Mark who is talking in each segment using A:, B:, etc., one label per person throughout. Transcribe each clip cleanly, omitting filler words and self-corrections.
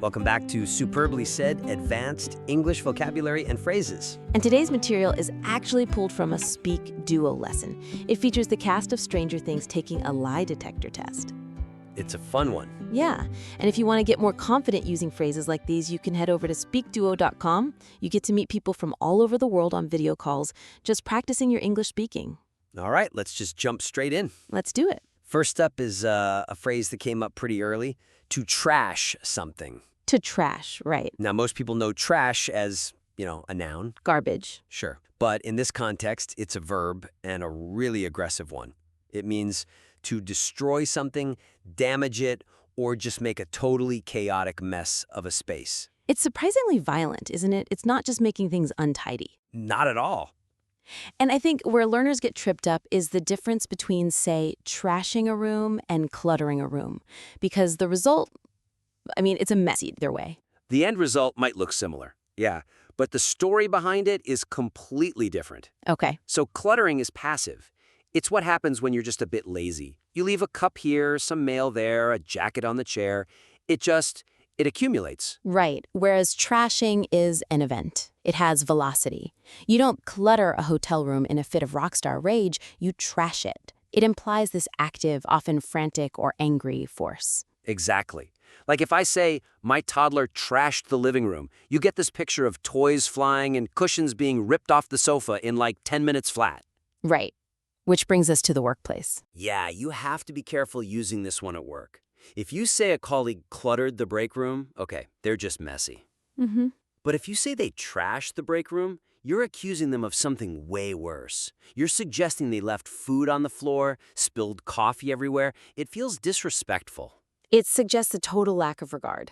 A: Welcome back to Superbly Said Advanced English Vocabulary and Phrases.
B: And today's material is actually pulled from a SpeakDuo lesson. It features the cast of Stranger Things taking a lie detector test.
A: It's a fun one.
B: Yeah, and if you want to get more confident using phrases like these, you can head over to SpeakDuo.com. You get to meet people from all over the world on video calls, just practicing your English speaking.
A: All right, let's just jump straight in.
B: Let's do it.
A: First up is a phrase that came up pretty early, to trash something.
B: To trash, right.
A: Now, most people know trash as, a noun.
B: Garbage.
A: Sure. But in this context, it's a verb and a really aggressive one. It means to destroy something, damage it, or just make a totally chaotic mess of a space.
B: It's surprisingly violent, isn't it? It's not just making things untidy.
A: Not at all.
B: And I think where learners get tripped up is the difference between, say, trashing a room and cluttering a room. Because the result, it's a mess either way.
C: The end result might look similar, yeah, but the story behind it is completely different.
B: Okay.
C: So cluttering is passive. It's what happens when you're just a bit lazy. You leave a cup here, some mail there, a jacket on the chair. It accumulates.
B: Right, whereas trashing is an event. It has velocity. You don't clutter a hotel room in a fit of rockstar rage, you trash it. It implies this active, often frantic or angry force.
C: Exactly. Like if I say, my toddler trashed the living room, you get this picture of toys flying and cushions being ripped off the sofa in like 10 minutes flat.
B: Right, which brings us to the workplace.
C: Yeah, you have to be careful using this one at work. If you say a colleague cluttered the break room, okay, they're just messy.
B: Mm-hmm.
C: But if you say they trashed the break room, you're accusing them of something way worse. You're suggesting they left food on the floor, spilled coffee everywhere. It feels disrespectful.
B: It suggests a total lack of regard.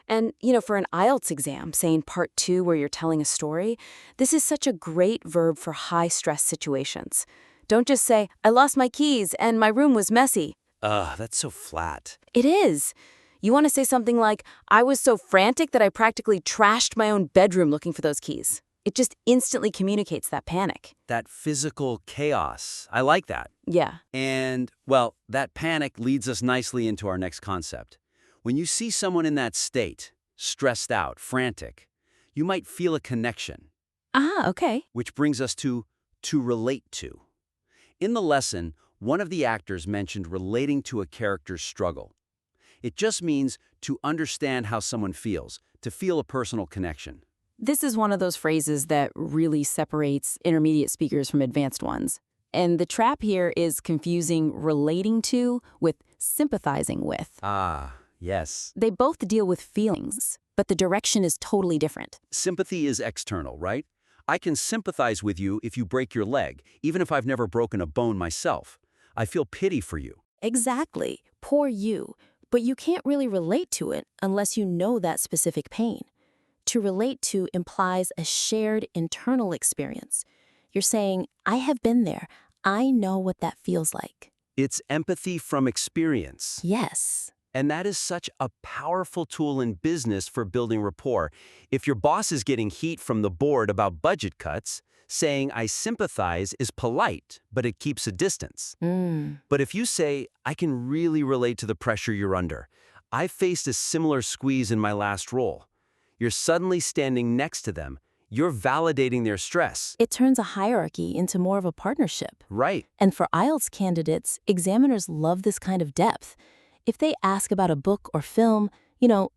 B: And, for an IELTS exam, say in part 2 where you're telling a story, this is such a great verb for high-stress situations. Don't just say, I lost my keys and my room was messy.
C: That's so flat.
B: It is. You want to say something like, I was so frantic that I practically trashed my own bedroom looking for those keys. It just instantly communicates that panic.
C: That physical chaos. I like that.
B: Yeah.
C: And, well, that panic leads us nicely into our next concept. When you see someone in that state, stressed out, frantic, you might feel a connection.
B: Okay.
C: Which brings us to relate to. In the lesson, one of the actors mentioned relating to a character's struggle. It just means to understand how someone feels, to feel a personal connection.
D: This is one of those phrases that really separates intermediate speakers from advanced ones. And the trap here is confusing relating to with sympathizing with.
C: Yes.
D: They both deal with feelings, but the direction is totally different.
C: Sympathy is external, right? I can sympathize with you if you break your leg, even if I've never broken a bone myself. I feel pity for you.
D: Exactly. Poor you. But you can't really relate to it unless you know that specific pain. To relate to implies a shared internal experience. You're saying, I have been there. I know what that feels like.
C: It's empathy from experience.
D: Yes.
C: And that is such a powerful tool in business for building rapport. If your boss is getting heat from the board about budget cuts, saying I sympathize is polite, but it keeps a distance. But if you say, I can really relate to the pressure you're under. I faced a similar squeeze in my last role. You're suddenly standing next to them. You're validating their stress.
D: It turns a hierarchy into more of a partnership.
C: Right.
D: And for IELTS candidates, examiners love this kind of depth. If they ask about a book or film,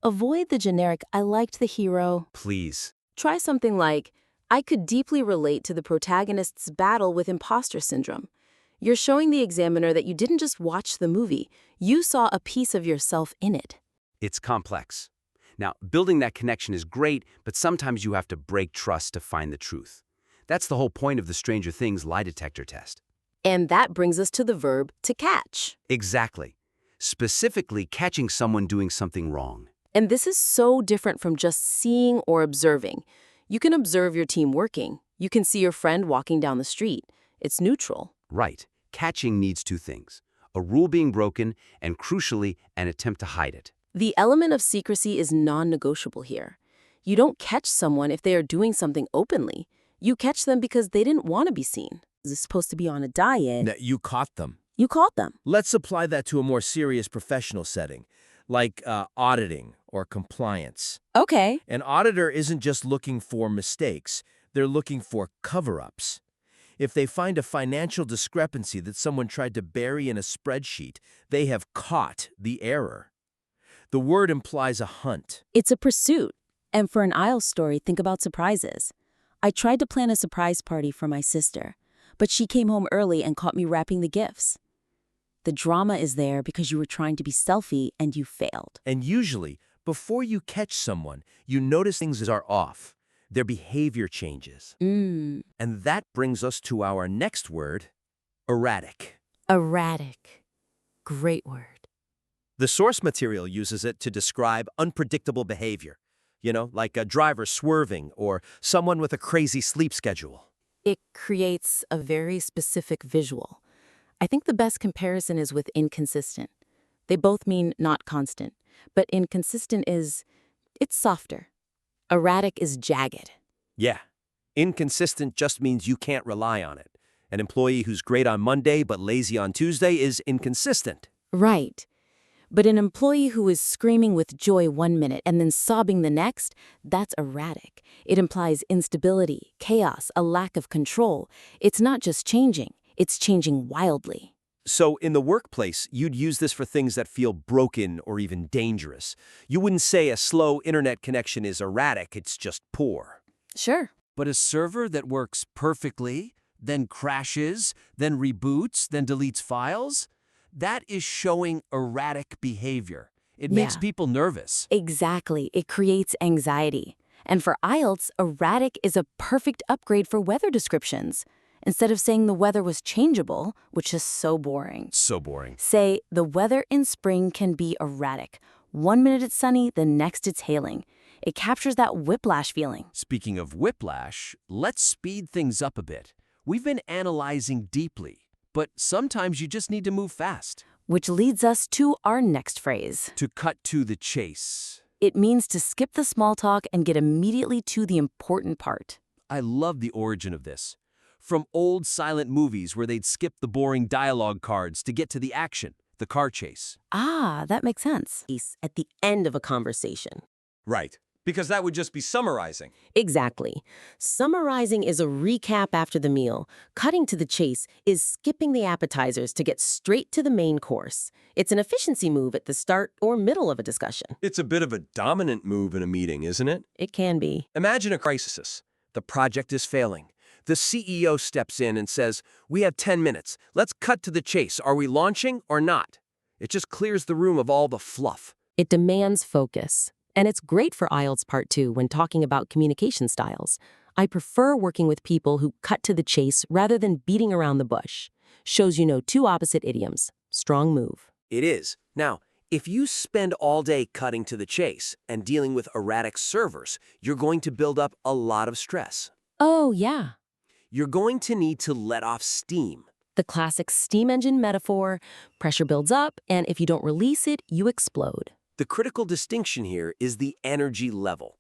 D: avoid the generic, I liked the hero.
C: Please.
B: Try something like, I could deeply relate to the protagonist's battle with imposter syndrome. You're showing the examiner that you didn't just watch the movie, you saw a piece of yourself in it.
C: It's complex. Now, building that connection is great, but sometimes you have to break trust to find the truth. That's the whole point of the Stranger Things lie detector test.
B: And that brings us to the verb to catch.
C: Exactly. Specifically catching someone doing something wrong.
B: And this is so different from just seeing or observing. You can observe your team working. You can see your friend walking down the street. It's neutral.
C: Right. Catching needs two things. A rule being broken, and crucially, an attempt to hide it.
B: The element of secrecy is non-negotiable here. You don't catch someone if they are doing something openly. You catch them because they didn't want to be seen. This is supposed to be on a diet.
E: Now, you caught them.
B: You caught them.
E: Let's apply that to a more serious professional setting, like auditing or compliance.
B: Okay.
E: An auditor isn't just looking for mistakes, they're looking for cover-ups. If they find a financial discrepancy that someone tried to bury in a spreadsheet, they have caught the error. The word implies a hunt.
D: It's a pursuit. And for an IELTS story, think about surprises. I tried to plan a surprise party for my sister, but she came home early and caught me wrapping the gifts. The drama is there because you were trying to be selfie and you failed.
E: And usually, before you catch someone, you notice things are off. Their behavior changes. And that brings us to our next word, erratic.
D: Erratic. Great word.
E: The source material uses it to describe unpredictable behavior. Like a driver swerving or someone with a crazy sleep schedule.
D: It creates a very specific visual. I think the best comparison is with inconsistent. They both mean not constant, but inconsistent it's softer. Erratic is jagged.
E: Yeah. Inconsistent just means you can't rely on it. An employee who's great on Monday but lazy on Tuesday is inconsistent.
D: Right. But an employee who is screaming with joy 1 minute and then sobbing the next, that's erratic. It implies instability, chaos, a lack of control. It's not just changing, it's changing wildly.
E: So in the workplace, you'd use this for things that feel broken or even dangerous. You wouldn't say a slow internet connection is erratic, it's just poor.
D: Sure.
C: But a server that works perfectly, then crashes, then reboots, then deletes files, that is showing erratic behavior. It makes people nervous.
B: Exactly. It creates anxiety. And for IELTS, erratic is a perfect upgrade for weather descriptions. Instead of saying the weather was changeable, which is so boring,
E: So boring.
B: say the weather in spring can be erratic. 1 minute it's sunny, the next it's hailing. It captures that whiplash feeling.
C: Speaking of whiplash, let's speed things up a bit. We've been analyzing deeply, but sometimes you just need to move fast.
B: Which leads us to our next phrase.
C: To cut to the chase.
B: It means to skip the small talk and get immediately to the important part.
C: I love the origin of this. From old silent movies where they'd skip the boring dialogue cards to get to the action, the car chase.
B: Ah, that makes sense.
F: At the end of a conversation.
A: Right. Because that would just be summarizing.
F: Exactly. Summarizing is a recap after the meal. Cutting to the chase is skipping the appetizers to get straight to the main course. It's an efficiency move at the start or middle of a discussion.
A: It's a bit of a dominant move in a meeting, isn't it?
F: It can be.
A: Imagine a crisis. The project is failing. The CEO steps in and says, "We have 10 minutes. Let's cut to the chase. Are we launching or not?" It just clears the room of all the fluff.
F: It demands focus. And it's great for IELTS Part 2 when talking about communication styles. I prefer working with people who cut to the chase rather than beating around the bush. Shows you know two opposite idioms. Strong move.
A: It is. Now, if you spend all day cutting to the chase and dealing with erratic servers, you're going to build up a lot of stress.
F: Oh, yeah.
A: You're going to need to let off steam.
F: The classic steam engine metaphor. Pressure builds up, and if you don't release it, you explode.
A: The critical distinction here is the energy level.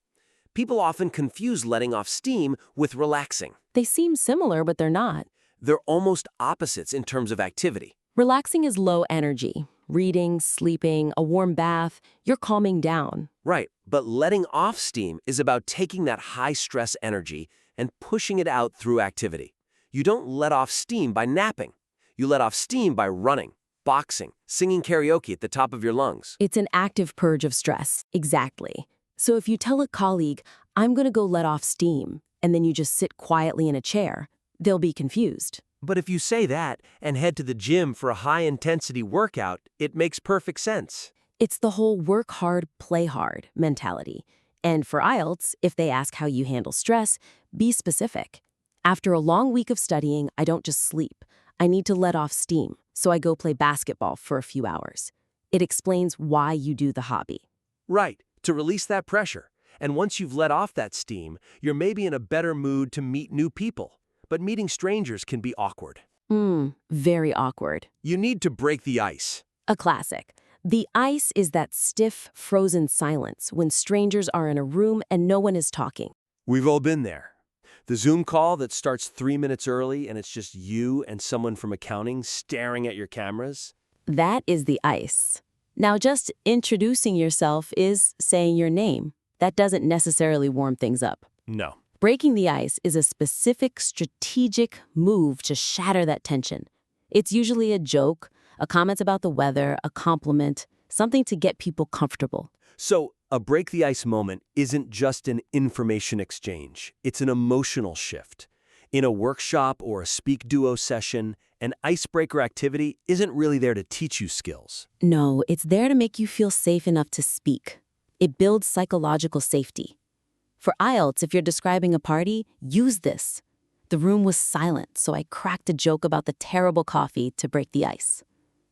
A: People often confuse letting off steam with relaxing.
F: They seem similar, but they're not.
A: They're almost opposites in terms of activity.
F: Relaxing is low energy. Reading, sleeping, a warm bath, you're calming down.
A: Right, but letting off steam is about taking that high-stress energy and pushing it out through activity. You don't let off steam by napping. You let off steam by running, boxing, singing karaoke at the top of your lungs.
F: It's an active purge of stress. Exactly. So if you tell a colleague, I'm going to go let off steam, and then you just sit quietly in a chair, they'll be confused.
E: But if you say that and head to the gym for a high-intensity workout, it makes perfect sense.
F: It's the whole work hard, play hard mentality. And for IELTS, if they ask how you handle stress, be specific. After a long week of studying, I don't just sleep. I need to let off steam, so I go play basketball for a few hours. It explains why you do the hobby.
E: Right, to release that pressure. And once you've let off that steam, you're maybe in a better mood to meet new people. But meeting strangers can be awkward.
F: Very awkward.
E: You need to break the ice.
F: A classic. The ice is that stiff, frozen silence when strangers are in a room and no one is talking.
E: We've all been there. The Zoom call that starts 3 minutes early and it's just you and someone from accounting staring at your cameras.
F: That is the ice. Now, just introducing yourself is saying your name. That doesn't necessarily warm things up.
E: No.
F: Breaking the ice is a specific strategic move to shatter that tension. It's usually a joke, a comment about the weather, a compliment, something to get people comfortable.
A: So, a break the ice moment isn't just an information exchange. It's an emotional shift. In a workshop or a SpeakDuo session, an icebreaker activity isn't really there to teach you skills.
F: No, it's there to make you feel safe enough to speak. It builds psychological safety. For IELTS, if you're describing a party, use this. The room was silent, so I cracked a joke about the terrible coffee to break the ice.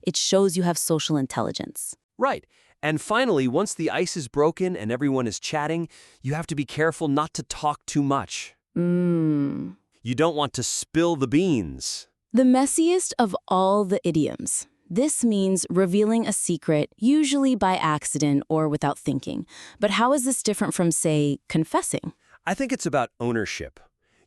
F: It shows you have social intelligence.
A: Right. And finally, once the ice is broken and everyone is chatting, you have to be careful not to talk too much. You don't want to spill the beans.
B: The messiest of all the idioms. This means revealing a secret, usually by accident or without thinking. But how is this different from, say, confessing?
A: I think it's about ownership.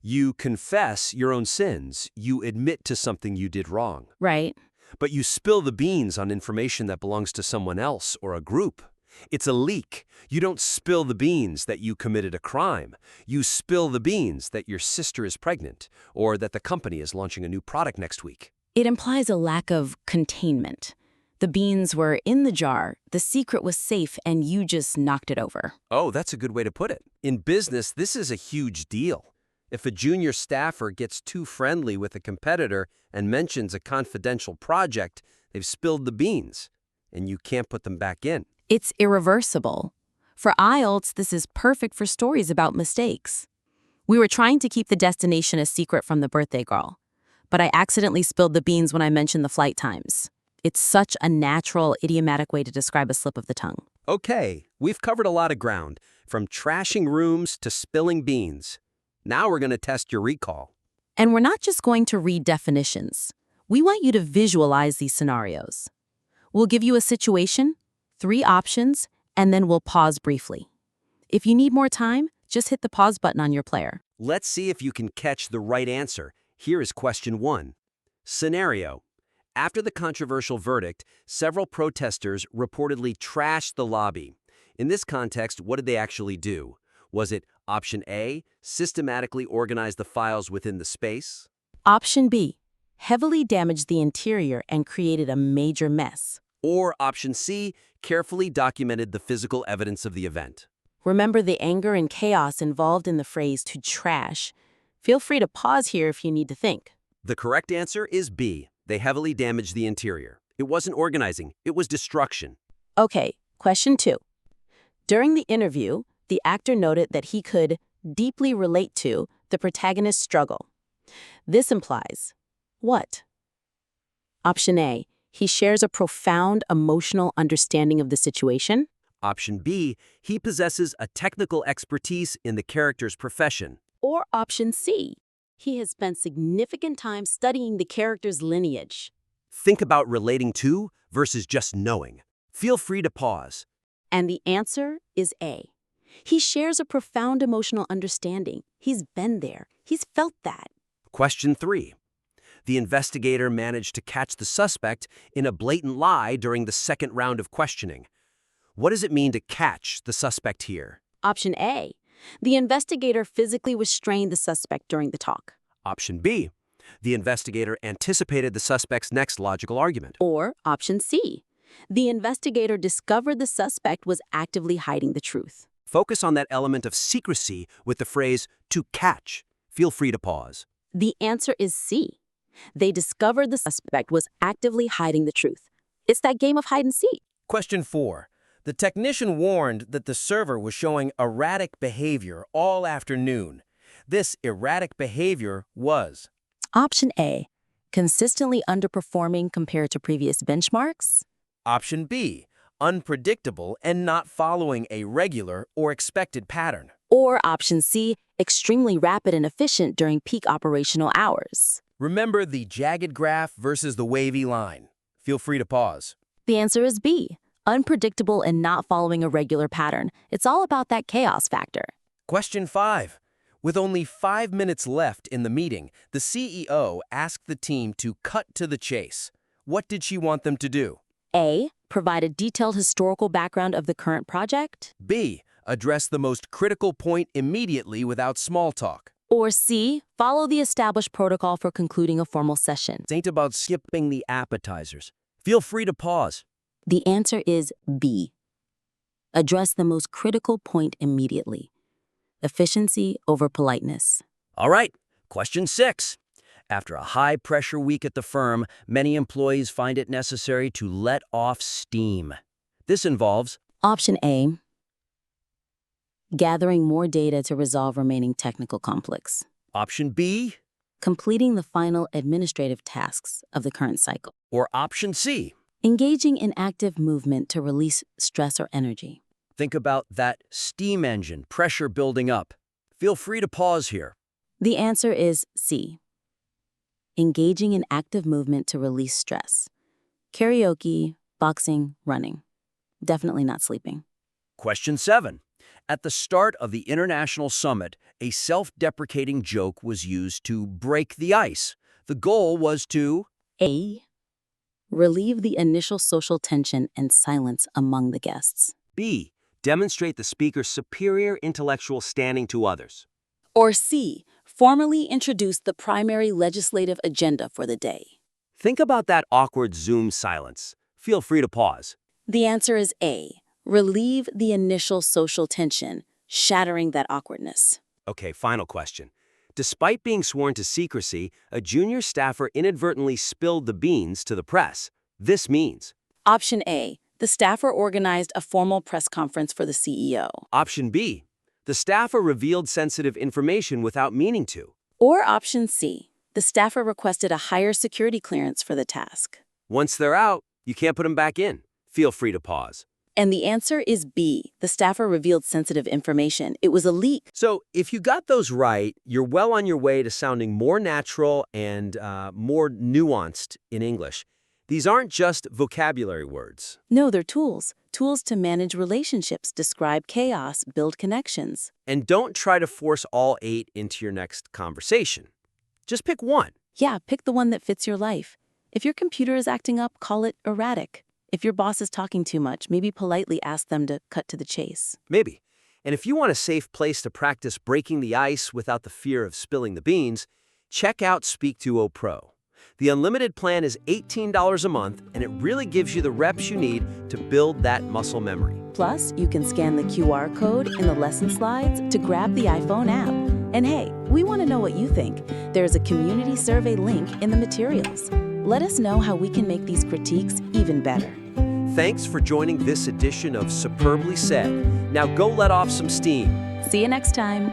A: You confess your own sins. You admit to something you did wrong.
B: Right.
A: But you spill the beans on information that belongs to someone else or a group. It's a leak. You don't spill the beans that you committed a crime. You spill the beans that your sister is pregnant or that the company is launching a new product next week.
B: It implies a lack of containment. The beans were in the jar, the secret was safe, and you just knocked it over.
A: Oh, that's a good way to put it. In business, this is a huge deal. If a junior staffer gets too friendly with a competitor and mentions a confidential project, they've spilled the beans, and you can't put them back in.
B: It's irreversible. For IELTS, this is perfect for stories about mistakes. We were trying to keep the destination a secret from the birthday girl, but I accidentally spilled the beans when I mentioned the flight times. It's such a natural, idiomatic way to describe a slip of the tongue.
A: Okay, we've covered a lot of ground, from trashing rooms to spilling beans. Now we're going to test your recall.
B: And we're not just going to read definitions. We want you to visualize these scenarios. We'll give you a situation, 3 options, and then we'll pause briefly. If you need more time, just hit the pause button on your player.
A: Let's see if you can catch the right answer. Here is question 1. Scenario. After the controversial verdict, several protesters reportedly trashed the lobby. In this context, what did they actually do? Was it option A, systematically organize the files within the space?
B: Option B, heavily damaged the interior and created a major mess.
A: Or option C, carefully documented the physical evidence of the event?
B: Remember the anger and chaos involved in the phrase to trash. Feel free to pause here if you need to think.
A: The correct answer is B. They heavily damaged the interior. It wasn't organizing, it was destruction.
B: Okay, question 2. During the interview, the actor noted that he could deeply relate to the protagonist's struggle. This implies what? Option A, he shares a profound emotional understanding of the situation.
A: Option B, he possesses a technical expertise in the character's profession.
B: Or option C, he has spent significant time studying the character's lineage.
A: Think about relating to versus just knowing. Feel free to pause.
B: And the answer is A. He shares a profound emotional understanding. He's been there. He's felt that.
A: Question 3. The investigator managed to catch the suspect in a blatant lie during the second round of questioning. What does it mean to catch the suspect here?
B: Option A. The investigator physically restrained the suspect during the talk.
A: Option B. The investigator anticipated the suspect's next logical argument.
B: Or option C. The investigator discovered the suspect was actively hiding the truth.
A: Focus on that element of secrecy with the phrase, to catch. Feel free to pause.
B: The answer is C. They discovered the suspect was actively hiding the truth. It's that game of hide and seek.
E: Question 4. The technician warned that the server was showing erratic behavior all afternoon. This erratic behavior was
B: Option A. Consistently underperforming compared to previous benchmarks.
E: Option B. Unpredictable and not following a regular or expected pattern.
B: Or option C. Extremely rapid and efficient during peak operational hours.
E: Remember the jagged graph versus the wavy line. Feel free to pause.
B: The answer is B. Unpredictable and not following a regular pattern. It's all about that chaos factor.
E: Question 5. With only 5 minutes left in the meeting, the CEO asked the team to cut to the chase. What did she want them to do?
D: A. Provide a detailed historical background of the current project.
E: B. Address the most critical point immediately without small talk.
D: Or C. Follow the established protocol for concluding a formal session.
E: It ain't about skipping the appetizers. Feel free to pause.
D: The answer is B. Address the most critical point immediately. Efficiency over politeness.
A: All right, question 6. After a high-pressure week at the firm, many employees find it necessary to let off steam. This involves
D: Option A. Gathering more data to resolve remaining technical conflicts.
A: option B
D: Completing the final administrative tasks of the current cycle.
A: or option C.
D: Engaging in active movement to release stress or energy.
A: Think about that steam engine, pressure building up. Feel free to pause here.
D: The answer is C. Engaging in active movement to release stress. Karaoke, boxing, running. Definitely not sleeping.
A: Question 7. At the start of the International Summit, a self-deprecating joke was used to break the ice. The goal was to
D: A. Relieve the initial social tension and silence among the guests.
C: B. Demonstrate the speaker's superior intellectual standing to others.
B: Or C. Formally introduce the primary legislative agenda for the day.
C: Think about that awkward Zoom silence. Feel free to pause.
B: The answer is A. Relieve the initial social tension, shattering that awkwardness.
C: Okay, final question. Despite being sworn to secrecy, a junior staffer inadvertently spilled the beans to the press. This means
B: Option A. The staffer organized a formal press conference for the CEO.
C: Option B. The staffer revealed sensitive information without meaning to.
B: Or Option C. The staffer requested a higher security clearance for the task.
C: Once they're out, you can't put them back in. Feel free to pause.
B: And the answer is B. The staffer revealed sensitive information. It was a leak.
A: So if you got those right, you're well on your way to sounding more natural and more nuanced in English. These aren't just vocabulary words.
B: No, they're tools. Tools to manage relationships, describe chaos, build connections.
A: And don't try to force all 8 into your next conversation. Just pick one.
B: Yeah, pick the one that fits your life. If your computer is acting up, call it erratic. If your boss is talking too much, maybe politely ask them to cut to the chase.
A: Maybe. And if you want a safe place to practice breaking the ice without the fear of spilling the beans, check out SpeakDuo Pro. The unlimited plan is $18 a month, and it really gives you the reps you need to build that muscle memory.
B: Plus, you can scan the QR code in the lesson slides to grab the iPhone app. And hey, we want to know what you think. There's a community survey link in the materials. Let us know how we can make these critiques even better.
A: Thanks for joining this edition of Superbly Said. Now go let off some steam.
B: See you next time.